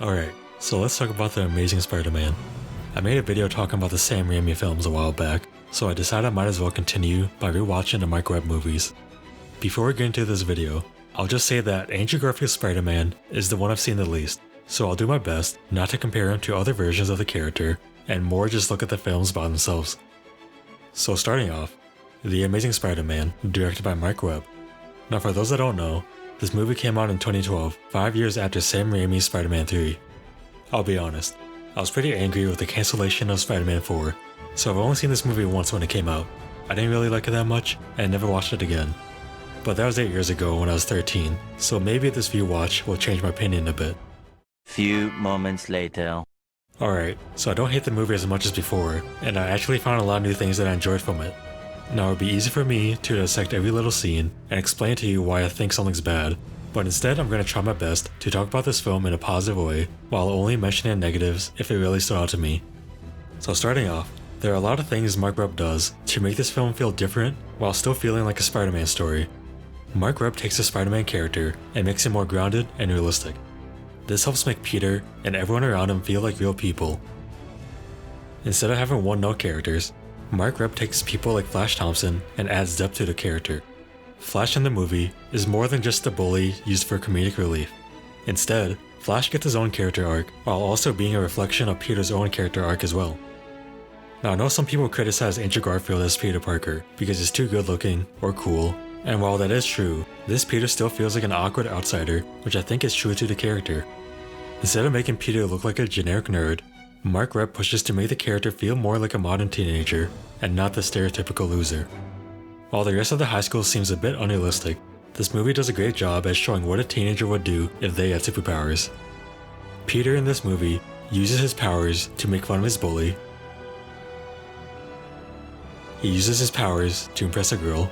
Alright, so let's talk about The Amazing Spider-Man. I made a video talking about the Sam Raimi films a while back, so I decided I might as well continue by rewatching the Marc Webb movies. Before we get into this video, I'll just say that Andrew Garfield's Spider-Man is the one I've seen the least, so I'll do my best not to compare him to other versions of the character, and more just look at the films by themselves. So starting off, The Amazing Spider-Man, directed by Marc Webb. Now for those that don't know, this movie came out in 2012, 5 years after Sam Raimi's Spider-Man 3. I'll be honest, I was pretty angry with the cancellation of Spider-Man 4, so I've only seen this movie once when it came out. I didn't really like it that much, and never watched it again. But that was 8 years ago when I was 13, so maybe this rewatch will change my opinion a bit. Few moments later. Alright, so I don't hate the movie as much as before, and I actually found a lot of new things that I enjoyed from it. Now it would be easy for me to dissect every little scene and explain to you why I think something's bad, but instead I'm going to try my best to talk about this film in a positive way, while only mentioning negatives if it really stood out to me. So starting off, there are a lot of things Marc Webb does to make this film feel different while still feeling like a Spider-Man story. Marc Webb takes the Spider-Man character and makes him more grounded and realistic. This helps make Peter and everyone around him feel like real people. Instead of having one-note characters, Marc Webb takes people like Flash Thompson and adds depth to the character. Flash in the movie is more than just a bully used for comedic relief. Instead, Flash gets his own character arc while also being a reflection of Peter's own character arc as well. Now I know some people criticize Andrew Garfield as Peter Parker because he's too good looking or cool, and while that is true, this Peter still feels like an awkward outsider, which I think is true to the character. Instead of making Peter look like a generic nerd, Marc Webb pushes to make the character feel more like a modern teenager and not the stereotypical loser. While the rest of the high school seems a bit unrealistic, this movie does a great job at showing what a teenager would do if they had superpowers. Peter in this movie uses his powers to make fun of his bully. He uses his powers to impress a girl.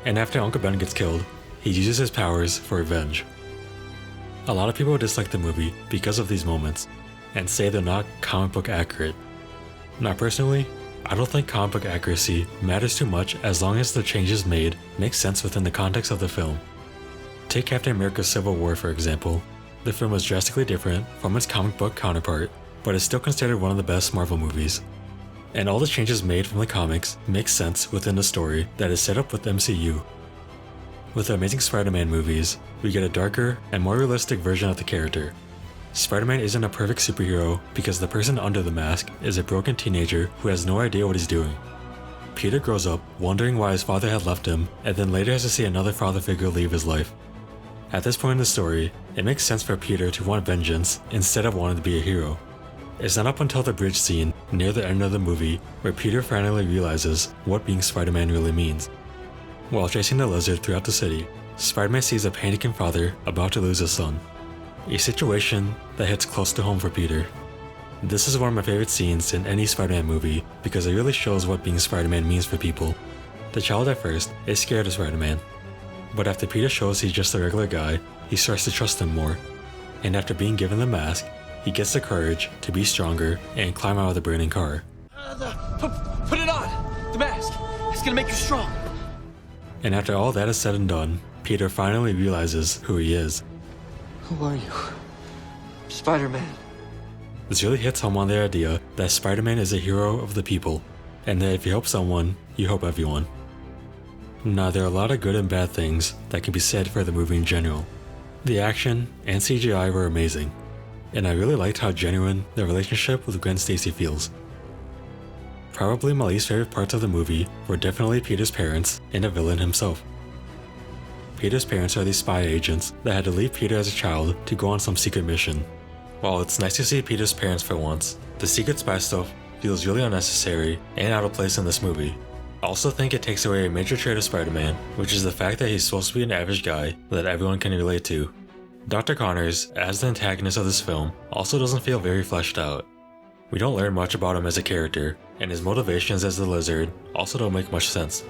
And after Uncle Ben gets killed, he uses his powers for revenge. A lot of people dislike the movie because of these moments, and say they're not comic book accurate. Now personally, I don't think comic book accuracy matters too much as long as the changes made make sense within the context of the film. Take Captain America's Civil War for example. The film is drastically different from its comic book counterpart, but is still considered one of the best Marvel movies. And all the changes made from the comics make sense within the story that is set up with the MCU. With the Amazing Spider-Man movies, we get a darker and more realistic version of the character. Spider-Man isn't a perfect superhero because the person under the mask is a broken teenager who has no idea what he's doing. Peter grows up wondering why his father had left him, and then later has to see another father figure leave his life. At this point in the story, it makes sense for Peter to want vengeance instead of wanting to be a hero. It's not up until the bridge scene near the end of the movie where Peter finally realizes what being Spider-Man really means. While chasing the lizard throughout the city, Spider-Man sees a panicking father about to lose his son. A situation that hits close to home for Peter. This is one of my favorite scenes in any Spider-Man movie because it really shows what being Spider-Man means for people. The child at first is scared of Spider-Man, but after Peter shows he's just a regular guy, he starts to trust him more. And after being given the mask, he gets the courage to be stronger and climb out of the burning car. Put it on! The mask! It's gonna make you strong! And after all that is said and done, Peter finally realizes who he is. Who are you? Spider-Man. This really hits home on the idea that Spider-Man is a hero of the people, and that if you help someone, you help everyone. Now there are a lot of good and bad things that can be said for the movie in general. The action and CGI were amazing, and I really liked how genuine the relationship with Gwen Stacy feels. Probably my least favorite parts of the movie were definitely Peter's parents and the villain himself. Peter's parents are these spy agents that had to leave Peter as a child to go on some secret mission. While it's nice to see Peter's parents for once, the secret spy stuff feels really unnecessary and out of place in this movie. I also think it takes away a major trait of Spider-Man, which is the fact that he's supposed to be an average guy that everyone can relate to. Dr. Connors, as the antagonist of this film, also doesn't feel very fleshed out. We don't learn much about him as a character, and his motivations as the lizard also don't make much sense.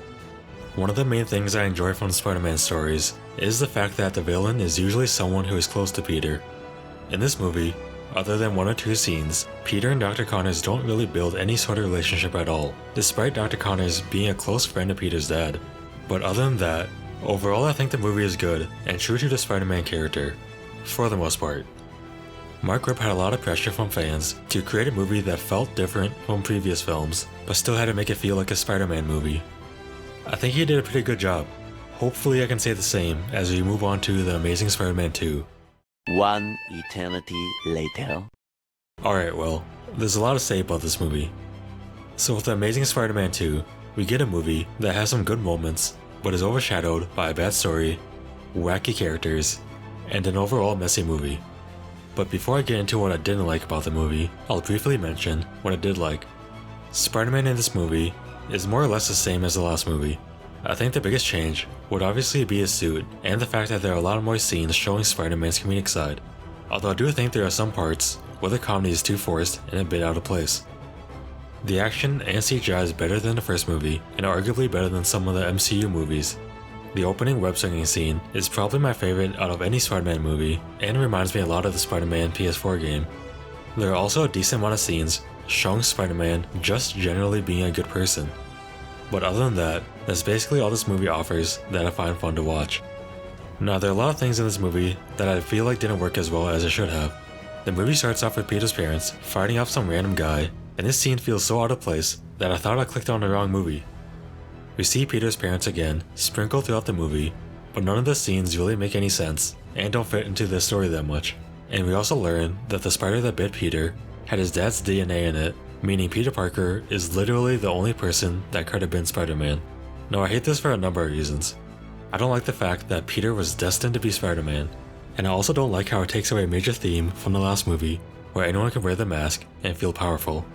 One of the main things I enjoy from the Spider-Man stories is the fact that the villain is usually someone who is close to Peter. In this movie, other than one or two scenes, Peter and Dr. Connors don't really build any sort of relationship at all, despite Dr. Connors being a close friend of Peter's dad. But other than that, Overall, I think the movie is good and true to the Spider-Man character, for the most part. Marc Webb had a lot of pressure from fans to create a movie that felt different from previous films, but still had to make it feel like a Spider-Man movie. I think he did a pretty good job. Hopefully I can say the same as we move on to The Amazing Spider-Man 2. One eternity later. Alright, well, there's a lot to say about this movie. So with The Amazing Spider-Man 2, we get a movie that has some good moments, but is overshadowed by a bad story, wacky characters, and an overall messy movie. But before I get into what I didn't like about the movie, I'll briefly mention what I did like. Spider-Man in this movie is more or less the same as the last movie. I think the biggest change would obviously be his suit and the fact that there are a lot more scenes showing Spider-Man's comedic side. Although I do think there are some parts where the comedy is too forced and a bit out of place. The action and CGI is better than the first movie and arguably better than some of the MCU movies. The opening web swinging scene is probably my favorite out of any Spider-Man movie and reminds me a lot of the Spider-Man PS4 game. There are also a decent amount of scenes showing Spider-Man just generally being a good person. But other than that, that's basically all this movie offers that I find fun to watch. Now there are a lot of things in this movie that I feel like didn't work as well as it should have. The movie starts off with Peter's parents fighting off some random guy, and this scene feels so out of place that I thought I clicked on the wrong movie. We see Peter's parents again, sprinkled throughout the movie, but none of the scenes really make any sense and don't fit into the story that much. And we also learn that the spider that bit Peter had his dad's DNA in it, meaning Peter Parker is literally the only person that could have been Spider-Man. Now I hate this for a number of reasons. I don't like the fact that Peter was destined to be Spider-Man, and I also don't like how it takes away a major theme from the last movie, where anyone can wear the mask and feel powerful.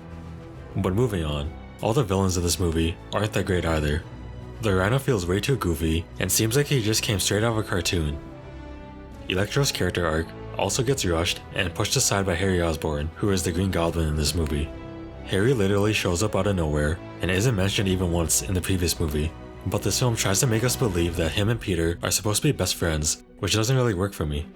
But moving on, all the villains of this movie aren't that great either. The Rhino feels way too goofy and seems like he just came straight out of a cartoon. Electro's character arc also gets rushed and pushed aside by Harry Osborn, who is the Green Goblin in this movie. Harry literally shows up out of nowhere and isn't mentioned even once in the previous movie, but this film tries to make us believe that him and Peter are supposed to be best friends, which doesn't really work for me.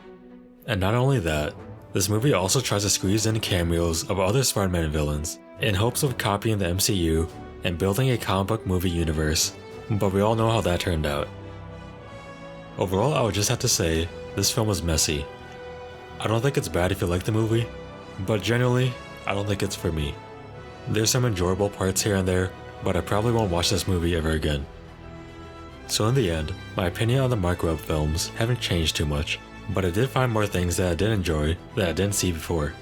And not only that, this movie also tries to squeeze in cameos of other Spider-Man villains in hopes of copying the MCU and building a comic book movie universe, but we all know how that turned out. Overall, I would just have to say, this film was messy. I don't think it's bad if you like the movie, but generally, I don't think it's for me. There's some enjoyable parts here and there, but I probably won't watch this movie ever again. So in the end, my opinion on the Marc Webb films haven't changed too much, but I did find more things that I did enjoy that I didn't see before.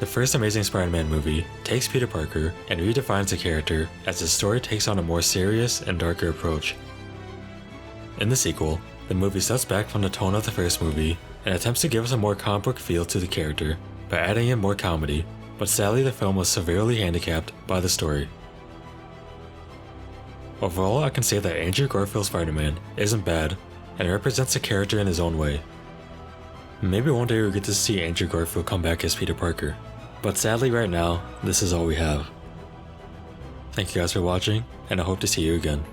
The first Amazing Spider-Man movie takes Peter Parker and redefines the character as the story takes on a more serious and darker approach. In the sequel, the movie steps back from the tone of the first movie and attempts to give us a more comic book feel to the character by adding in more comedy, but sadly the film was severely handicapped by the story. Overall, I can say that Andrew Garfield's Spider-Man isn't bad and represents the character in his own way. Maybe one day we'll get to see Andrew Garfield come back as Peter Parker, but sadly right now, this is all we have. Thank you guys for watching, and I hope to see you again.